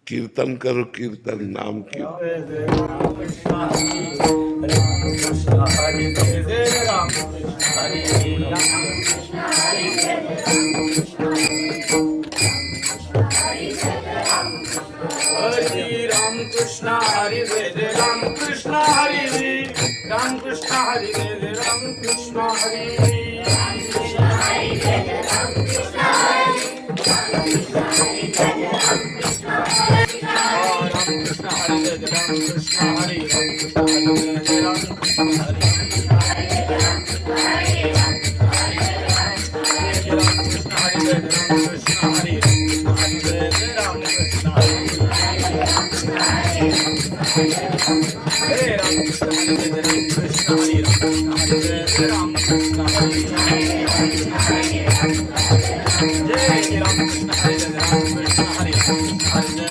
कीर्तन करो, कीर्तन नाम की। हरे राम कृष्ण हरे वेद राम कृष्ण हरे राम कृष्ण हरे वेद राम कृष्ण हरे राम कृष्ण हरे वेद राम कृष्ण हरे राम कृष्ण हरे वेद राम कृष्ण हरे राम कृष्ण हरे वेद राम कृष्ण हरे Hey,